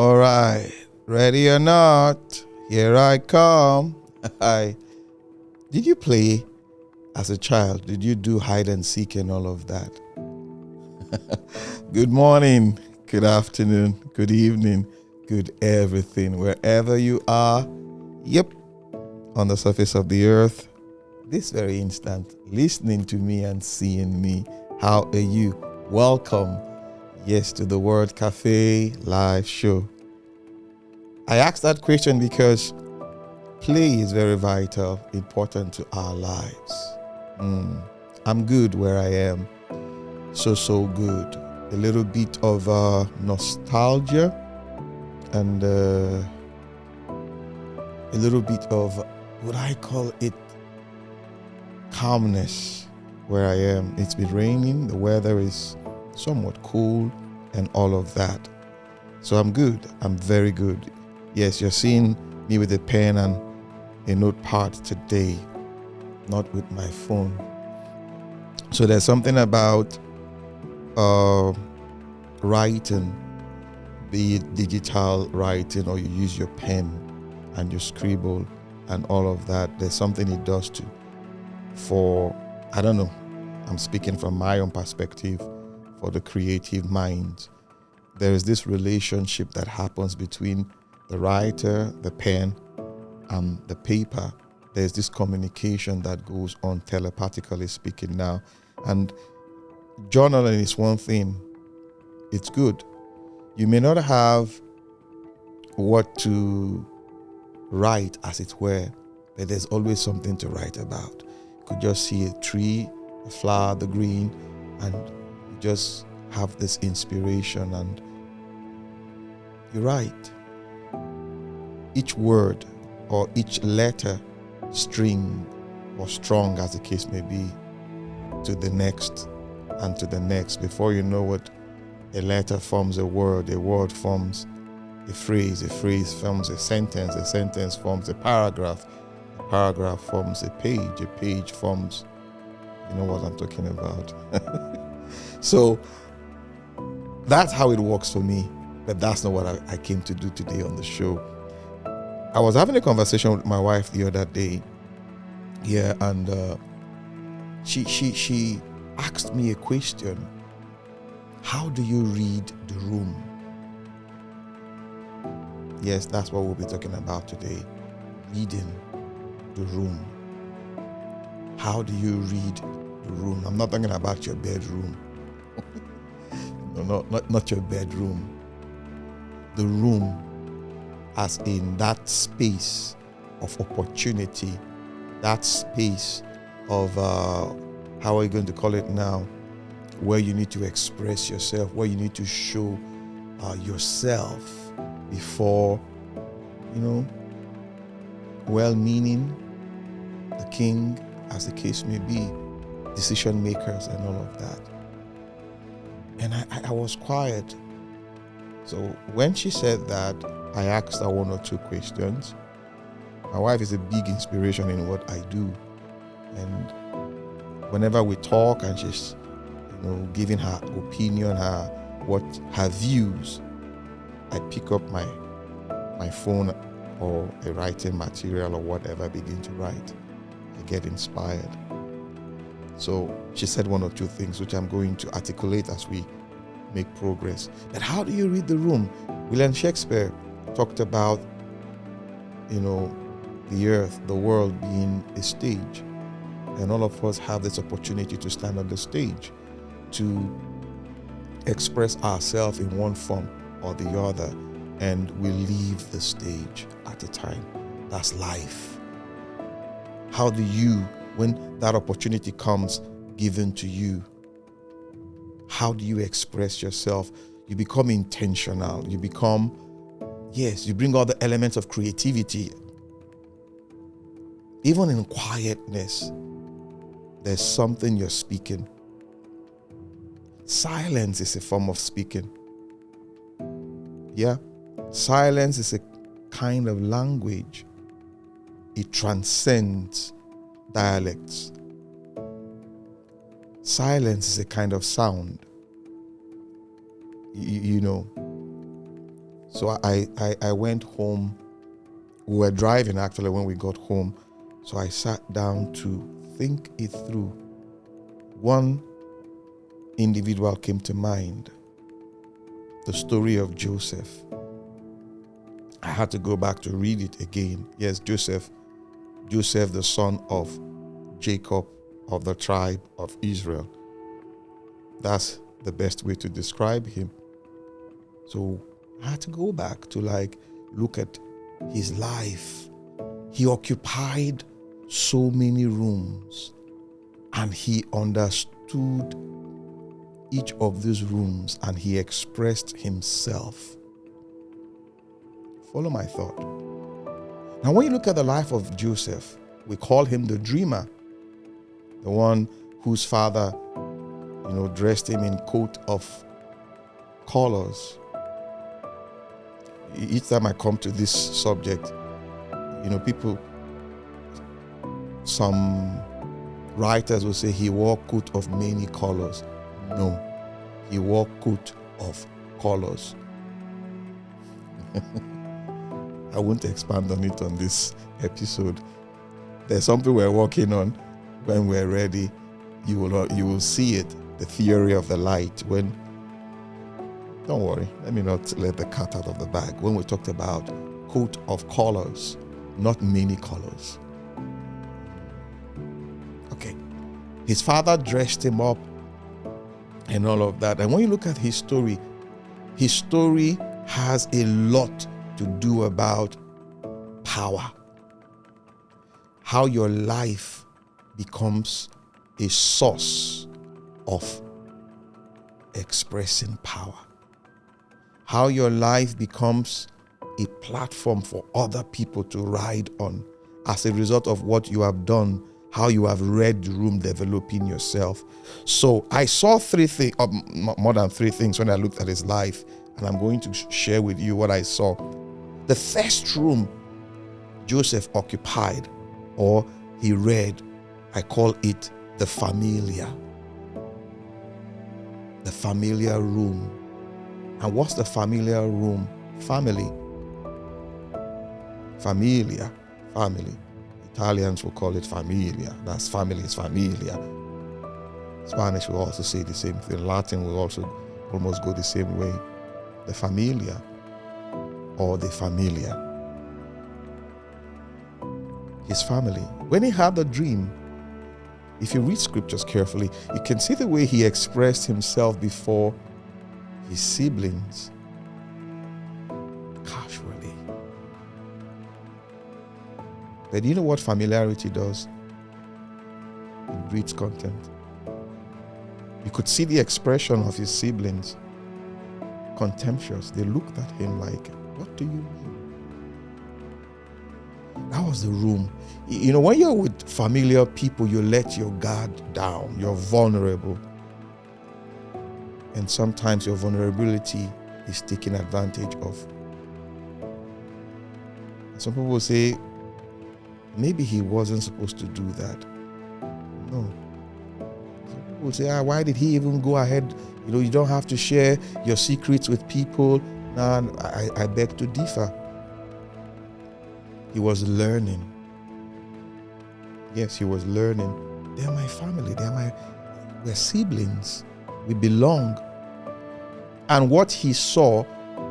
All right, ready or not, here I come. Did you play as a child? Did you do hide and seek and all of that? Good morning, good afternoon, good evening, good everything, wherever you are. Yep, on the surface of the earth, this very instant, listening to me and seeing me. How are you? Welcome, yes, to the Word Cafe live show. I asked that question because play is very vital, important to our lives. I'm good where I am. So good. A little bit of nostalgia and a little bit of, what I call it, calmness where I am. It's been raining, the weather is somewhat cool and all of that. So I'm good. I'm very good. Yes, you're seeing me with a pen and a notepad today, not with my phone. So there's something about writing, be it digital writing or you use your pen and you scribble and all of that. There's something it does for, I don't know, I'm speaking from my own perspective, for the creative mind. There is this relationship that happens between the writer, the pen, and the paper. There's this communication that goes on, telepathically speaking now. And journaling is one thing. It's good. You may not have what to write, as it were, but there's always something to write about. You could just see a tree, a flower, the green, and you just have this inspiration and you write. Each word or each letter, string or strong as the case may be, to the next and to the next. Before you know it, a letter forms a word forms a phrase forms a sentence forms a paragraph forms a page forms, you know what I'm talking about. So that's how it works for me, but that's not what I came to do today on the show. I was having a conversation with my wife the other day, and she asked me a question. How do you read the room? Yes, that's what we'll be talking about today. Reading the room. How do you read the room? I'm not talking about your bedroom. No, not your bedroom. The room, as in that space of opportunity, that space of, how are you going to call it now, where you need to express yourself, where you need to show yourself before, well-meaning, the king, as the case may be, decision makers and all of that. And I was quiet. So when she said that, I asked her one or two questions. My wife is a big inspiration in what I do. And whenever we talk and she's giving her opinion, her views, I pick up my phone or a writing material or whatever, begin to write. I get inspired. So she said one or two things which I'm going to articulate as we make progress. But how do you read the room? William Shakespeare talked about, the earth, the world being a stage. And all of us have this opportunity to stand on the stage, to express ourselves in one form or the other, and we leave the stage at a time. That's life. How do you, when that opportunity comes given to you, how do you express yourself? You become intentional. You bring all the elements of creativity. Even in quietness, there's something you're speaking. Silence is a form of speaking. Yeah. Silence is a kind of language. It transcends dialects. Silence is a kind of sound. So I went home. We were driving actually when we got home. So I sat down to think it through. One individual came to mind, the story of Joseph. I had to go back to read it again. Yes, Joseph, the son of Jacob of the tribe of Israel. That's the best way to describe him. So I had to go back to look at his life. He occupied so many rooms, and he understood each of these rooms, and he expressed himself. Follow my thought. Now, when you look at the life of Joseph, we call him the dreamer, the one whose father, dressed him in coat of colors. Each time I come to this subject, some writers will say he wore coat of many colors. No, he wore coat of colors. I won't expand on it on this episode. There's something we're working on. When we're ready, you will see it, the theory of the light. Don't worry, let me not let the cat out of the bag. When we talked about coat of colors, not many colors. Okay. His father dressed him up and all of that. And when you look at his story has a lot to do about power. How your life becomes a source of expressing power. How your life becomes a platform for other people to ride on as a result of what you have done, how you have read the room, developing yourself. So I saw more than three things when I looked at his life, and I'm going to share with you what I saw. The first room Joseph occupied, or he read, I call it the familiar. The familiar room. And what's the familiar room? Family. Familia. Family. Italians will call it familia. That's family is familia. Spanish will also say the same thing. Latin will also almost go the same way. The familia or the familia. His family. When he had the dream, if you read scriptures carefully, you can see the way he expressed himself before his siblings. Casually. But you know what familiarity does? It breeds contempt. You could see the expression of his siblings. Contemptuous. They looked at him like, what do you mean? That was the room. When you're with familiar people, you let your guard down. You're vulnerable. And sometimes your vulnerability is taken advantage of. Some people will say, maybe he wasn't supposed to do that. No. Some people will say, why did he even go ahead? You don't have to share your secrets with people. Nah, I beg to differ. He was learning. Yes, he was learning. They're my family. We're siblings. We belong. And what he saw,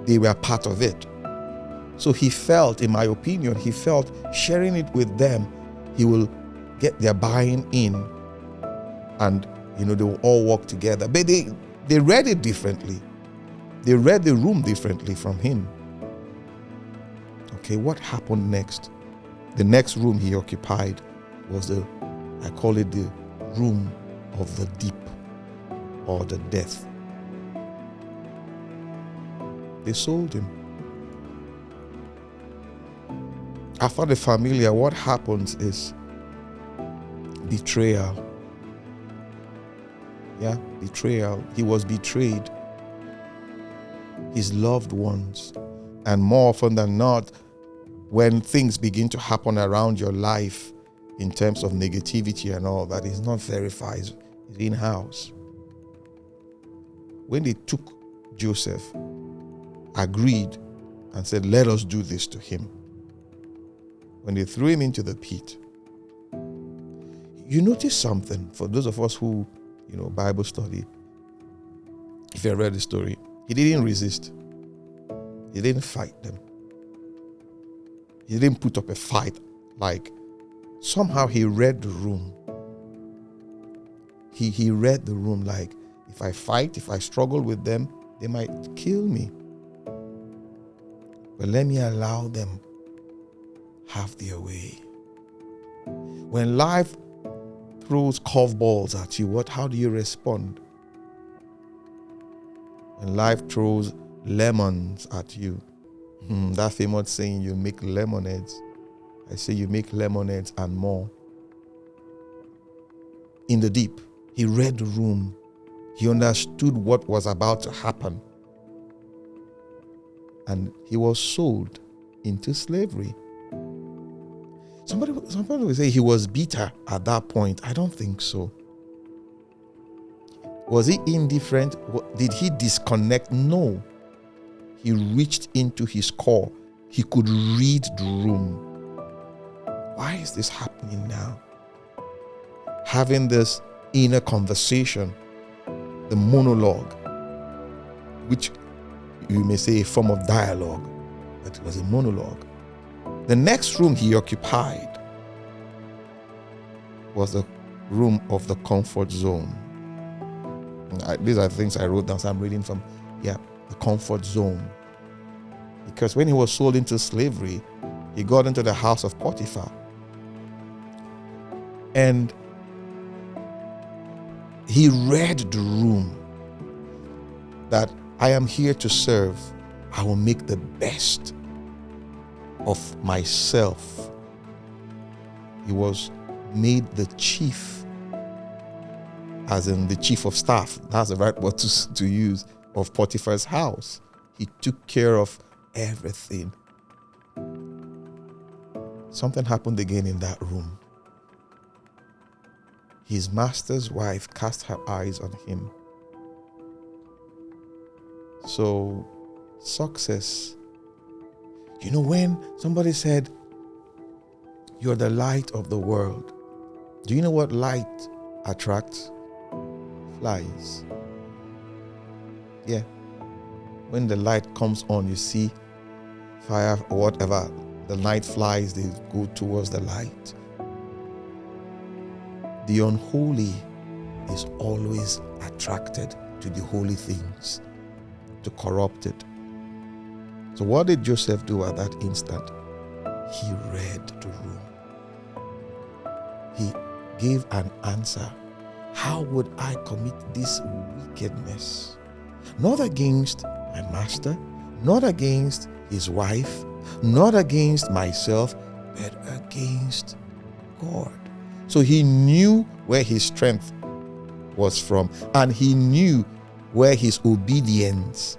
they were part of it. So he felt, in my opinion, sharing it with them, he will get their buying in, and they will all work together. But they read it differently. They read the room differently from him. Okay, what happened next? The next room he occupied was I call it the room of the deep, or the death. They sold him. After the familiar, what happens is betrayal. Yeah, betrayal. He was betrayed. His loved ones. And more often than not, when things begin to happen around your life in terms of negativity and all that, it's not verified, it's in-house. When they took Joseph, agreed and said, let us do this to him. When they threw him into the pit, you notice something. For those of us who, Bible study, if you read the story, he didn't resist. He didn't fight them. He didn't put up a fight. Like, somehow he read the room. He read the room like, if I fight, if I struggle with them, they might kill me. But let me allow them have their way. When life throws curveballs at you, how do you respond? When life throws lemons at you, that famous saying, you make lemonades. I say you make lemonades and more. In the deep, he read the room. He understood what was about to happen. And he was sold into slavery. Somebody will say he was bitter at that point. I don't think so. Was he indifferent? Did he disconnect? No. He reached into his core. He could read the room. Why is this happening now? Having this inner conversation, the monologue, which you may say a form of dialogue, but it was a monologue. The next room he occupied was the room of the comfort zone. These are things I wrote down, so I'm reading from, the comfort zone. Because when he was sold into slavery, he got into the house of Potiphar. And he read the room that I am here to serve. I will make the best of myself. He was made the chief, as in the chief of staff. That's the right word to use, of Potiphar's house. He took care of everything. Something happened again in that room. His master's wife cast her eyes on him. So, success. When somebody said, you're the light of the world, do you know what light attracts? Flies. Yeah. When the light comes on, you see fire or whatever, the night flies, they go towards the light. The unholy is always attracted to the holy things, to corrupt it. So what did Joseph do at that instant? He read the room. He gave an answer. How would I commit this wickedness? Not against my master, not against his wife, not against myself, but against God. So he knew where his strength was from, and he knew where his obedience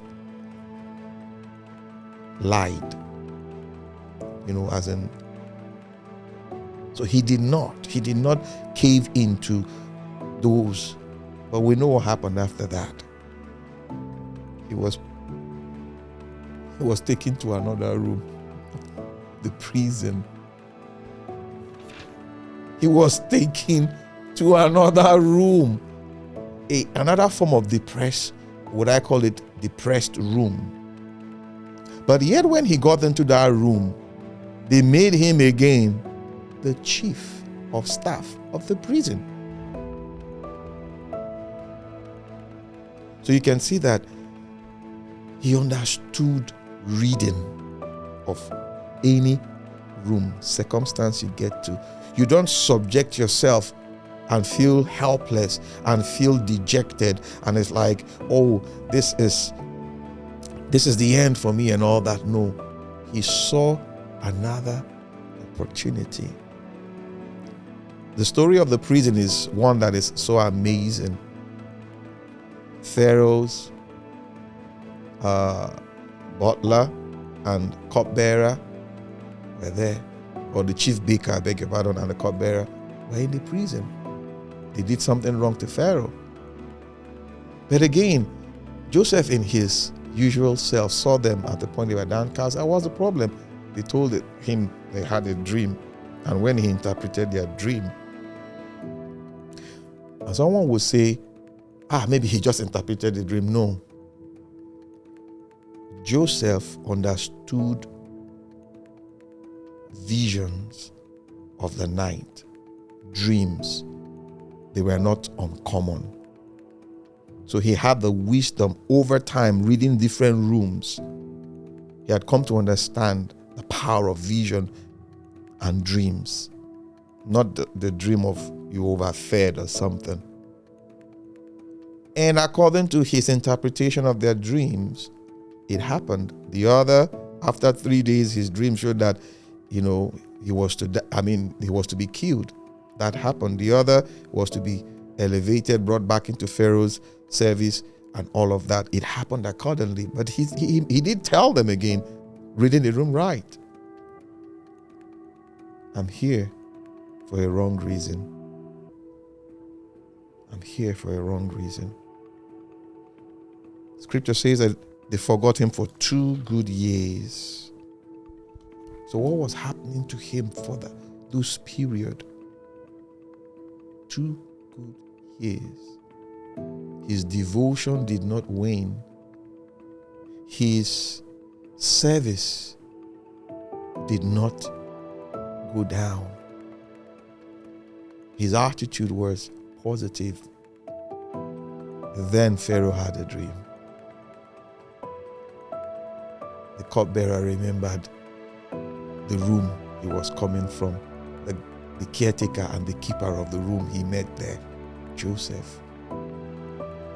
lied. As in, so he did not cave into those. But we know what happened after that. He was taken to another room, the prison. He was taken to another room, another form of depressed, would I call it depressed room. But yet when he got into that room, they made him again the chief of staff of the prison. So you can see that he understood reading of any room, circumstance you get to. You don't subject yourself and feel helpless and feel dejected, and it's like, oh, this is the end for me and all that. No, he saw another opportunity. The story of the prison is one that is so amazing. Pharaoh's butler and cupbearer were there, or the chief baker, I beg your pardon, and the cupbearer were in the prison. They did something wrong to Pharaoh. But again, Joseph, in his usual self saw them at the point they were downcast. That was the problem. They told him they had a dream, and when he interpreted their dream, and someone would say, maybe he just interpreted the dream. No. Joseph understood visions of the night, dreams. They were not uncommon. So he had the wisdom over time, reading different rooms. He had come to understand the power of vision and dreams. Not the dream of you overfed or something. And according to his interpretation of their dreams, it happened. The other, after 3 days, his dream showed that, he was to be killed. That happened. The other was to be elevated, brought back into Pharaoh's service, and all of that. It happened accordingly. But he did tell them again, reading the room right. I'm here for a wrong reason. I'm here for a wrong reason. Scripture says that they forgot him for 2 good years. So what was happening to him for those period? 2 good years. His devotion did not wane. His service did not go down. His attitude was positive. Then Pharaoh had a dream. The cupbearer remembered the room he was coming from, the caretaker and the keeper of the room he met there, Joseph.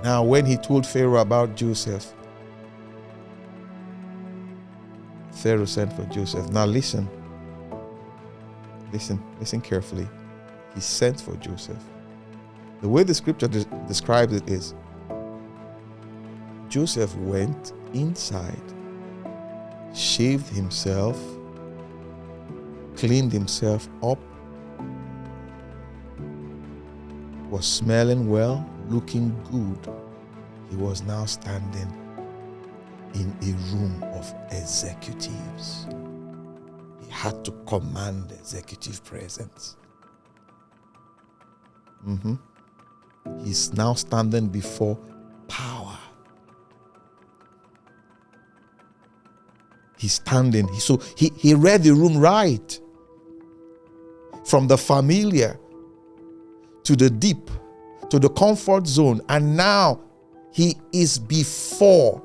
Now, when he told Pharaoh about Joseph, Pharaoh sent for Joseph. Now listen carefully. He sent for Joseph. The way the scripture describes it is, Joseph went inside, shaved himself, cleaned himself up, was smelling well, looking good. He was now standing in a room of executives. He had to command executive presence. He's now standing before power. He's standing. So he read the room right. From the familiar to the deep, to the comfort zone. And now he is before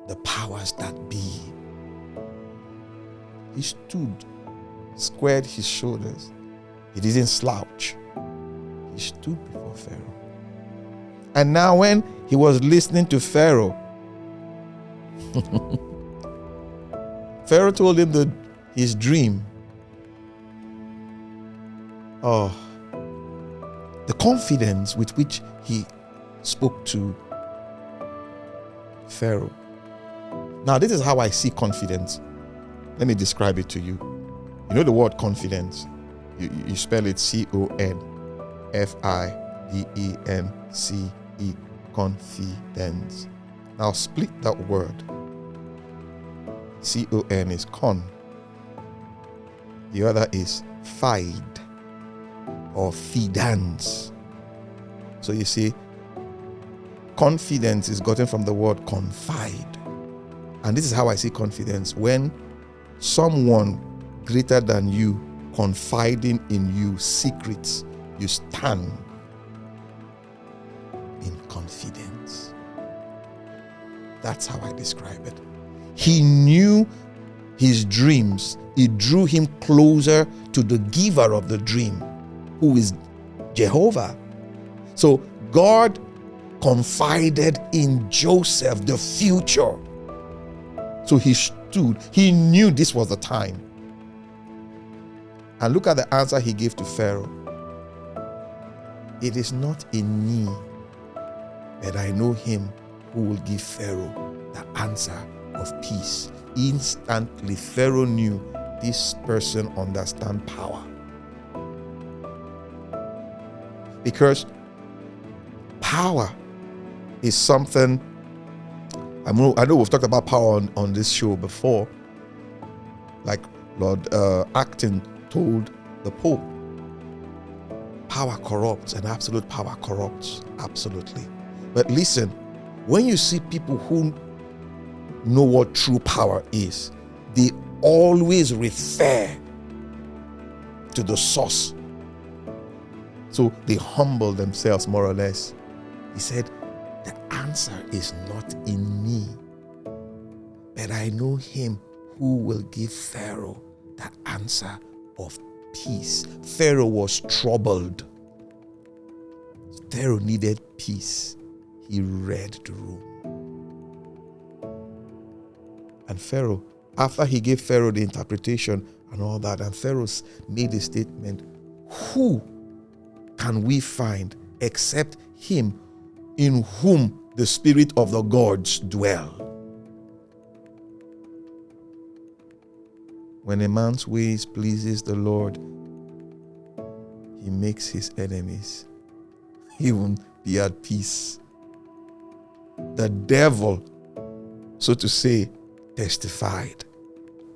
the powers that be. He stood, squared his shoulders. He didn't slouch. He stood before Pharaoh. And now when he was listening to Pharaoh, Pharaoh told him his dream. The confidence with which he spoke to Pharaoh. Now, this is how I see confidence. Let me describe it to you. You know the word confidence? You spell it C-O-N-F-I-D-E-N-C-E, confidence. Now split that word. C-O-N is con. The other is fide or fidance. So you see, confidence is gotten from the word confide. And this is how I see confidence. When someone greater than you confiding in you secrets, you stand in confidence. That's how I describe it. He knew his dreams. It drew him closer to the giver of the dream, who is Jehovah. So God confided in Joseph the future. So he stood. He knew this was the time. And look at the answer he gave to Pharaoh. It is not in me, but I know him who will give Pharaoh the answer of peace. Instantly, Pharaoh knew this person understands power. Because power is something I know we've talked about power on this show before. Like Lord Acton told the Pope, power corrupts, and absolute power corrupts. Absolutely. But listen, when you see people who know what true power is, they always refer to the source. So they humble themselves more or less. He said, the answer is not in me, but I know him who will give Pharaoh the answer of peace. Pharaoh was troubled. Pharaoh needed peace. He read the room. And Pharaoh, after he gave Pharaoh the interpretation and all that, and Pharaoh made a statement, who can we find except him in whom the spirit of the gods dwell? When a man's ways pleases the Lord, he makes his enemies even be at peace. The devil, so to say, testified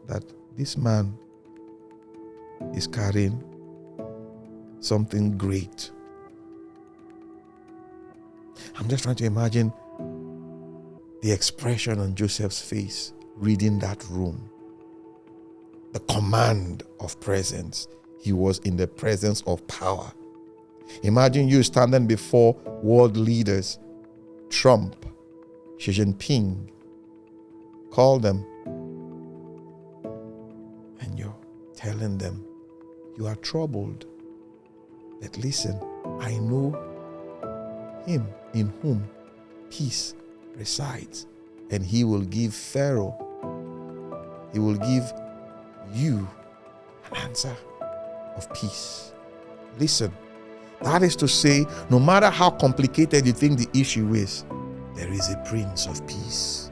that this man is carrying something great. I'm just trying to imagine the expression on Joseph's face reading that room. The command of presence. He was in the presence of power. Imagine you standing before world leaders, Trump, Xi Jinping, call them, and you're telling them you are troubled. But listen, I know him in whom peace resides, and he will give Pharaoh, he will give you an answer of peace. Listen, that is to say, no matter how complicated you think the issue is, there is a Prince of Peace.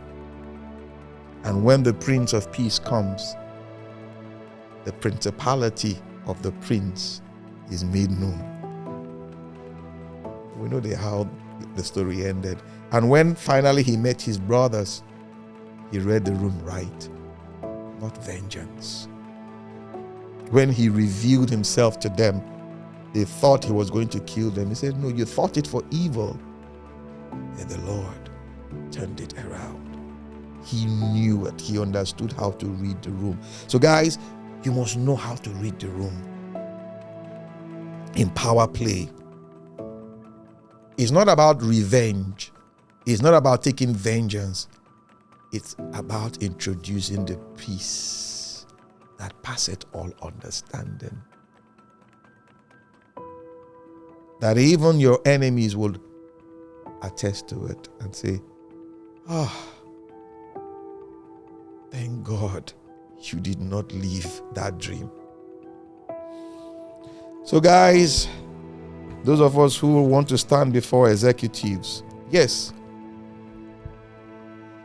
And when the Prince of Peace comes, the principality of the prince is made known. We know how the story ended. And when finally he met his brothers, he read the room right, not vengeance. When he revealed himself to them, they thought he was going to kill them. He said, no, you thought it for evil. And the Lord turned it around. He knew it. He understood how to read the room. So guys, you must know how to read the room. In power play, it's not about revenge. It's not about taking vengeance. It's about introducing the peace that passeth all understanding. That even your enemies will attest to it and say, thank God you did not leave that dream. So guys, those of us who want to stand before executives, yes,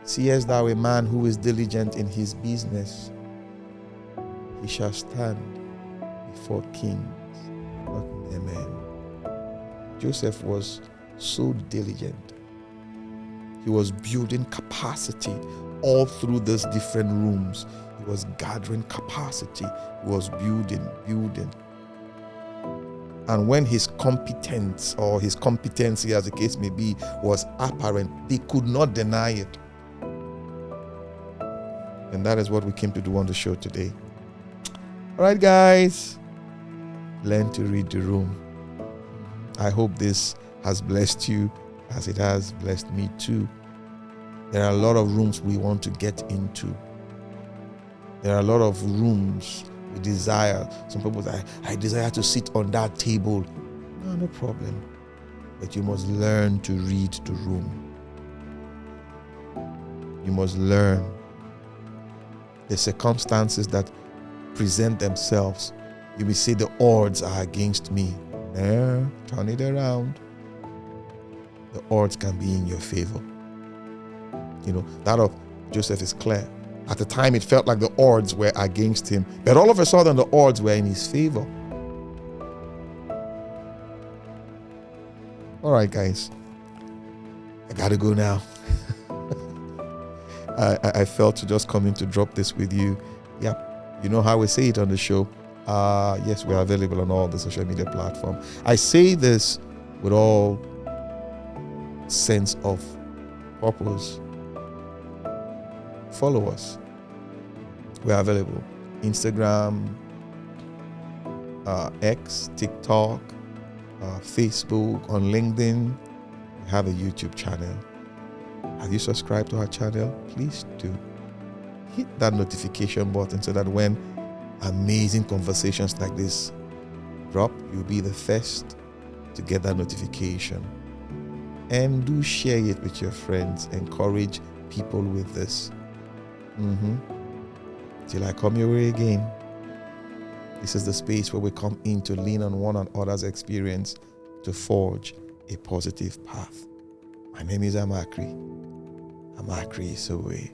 seest thou a man who is diligent in his business, he shall stand before kings, not mere men. Joseph was so diligent. He was building capacity all through those different rooms. He was gathering capacity. He was building. And when his competence or his competency, as the case may be, was apparent, they could not deny it. And that is what we came to do on the show today. All right, guys, learn to read the room. I hope this has blessed you as it has blessed me too. There are a lot of rooms we want to get into. There are a lot of rooms we desire. Some people say, I desire to sit on that table. No problem. But you must learn to read the room. You must learn the circumstances that present themselves. You will say the odds are against me. No, turn it around. The odds can be in your favor. You know, that of Joseph is clear. At the time, it felt like the odds were against him. But all of a sudden, the odds were in his favor. All right, guys. I got to go now. I felt to just come in to drop this with you. Yep, you know how we say it on the show. Yes, we are available on all the social media platforms. I say this with all sense of purpose. Follow us. We are available. Instagram, X, TikTok, Facebook, on LinkedIn. We have a YouTube channel. Have you subscribed to our channel? Please do. Hit that notification button so that when amazing conversations like this drop, you'll be the first to get that notification. And do share it with your friends. Encourage people with this. Till I come your way again. This is the space where we come in to lean on one another's experience to forge a positive path. My name is Amakri. Amakri Sowe.